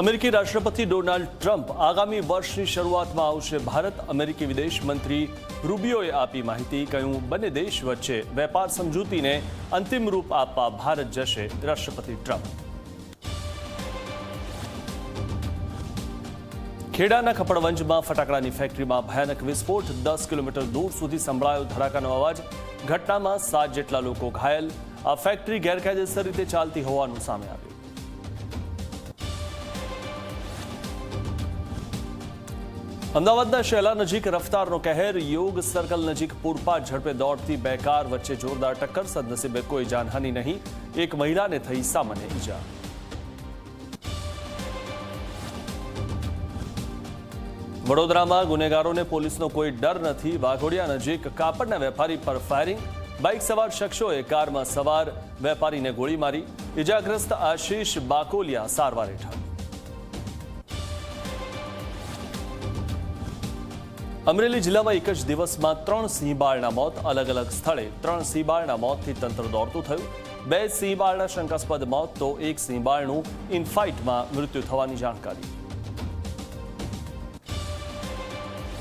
અમેરિકી રાષ્ટ્રપતિ Donald Trump આગામી વર્ષની શરૂઆતમાં આવશે ભારત। અમેરિકી વિદેશ મંત્રી રૂબિયોએ આપી માહિતી। કહ્યું, બંને દેશ વચ્ચે વેપાર સમજૂતીને અંતિમ રૂપ આપવા ભારત જશે રાષ્ટ્રપતિ ટ્રમ્પ। ખેડાના કપડવંજમાં ફટાકડાની ફેક્ટરીમાં ભયાનક વિસ્ફોટ। 10 કિલોમીટર દૂર સુધી સંભળાયો ધડાકાનો અવાજ। ઘટનામાં 7 જેટલા લોકો ઘાયલ। આ ફેક્ટરી ગેરકાયદેસર રીતે ચાલતી હોવાનું સામે આવ્યું। અમદાવાદના શેલા નજીક રફતારનો કહેર। યોગ સર્કલ નજીક પૂરપાટ ઝડપે દોડતી બે કાર વચ્ચે જોરદાર ટક્કર। સદનસીબે કોઈ જાનહાનિ નહીં। એક મહિલાને થઈ સામાન્ય ઈજા। વડોદરામાં ગુનેગારોને પોલીસનો કોઈ ડર નથી। વાઘોડિયા નજીક કાપડના વેપારી પર ફાયરિંગ। બાઇક સવાર શખ્સોએ કારમાં સવાર વેપારીને ગોળી મારી। ઇજાગ્રસ્ત આશીષ બાકોલિયા સારવાર હેઠળ। અમરેલી જિલ્લામાં એક જ દિવસમાં 3 સિંહબાળના મોત। અલગ અલગ સ્થળે 3 સિંહબાળના મોતથી તંત્ર દોડતું થયું। 2 સિંહબાળના શંકાસ્પદ મોત તો એક સિંહબાળનું ઇનફાઇટમાં મૃત્યુ થવાની જાણકારી।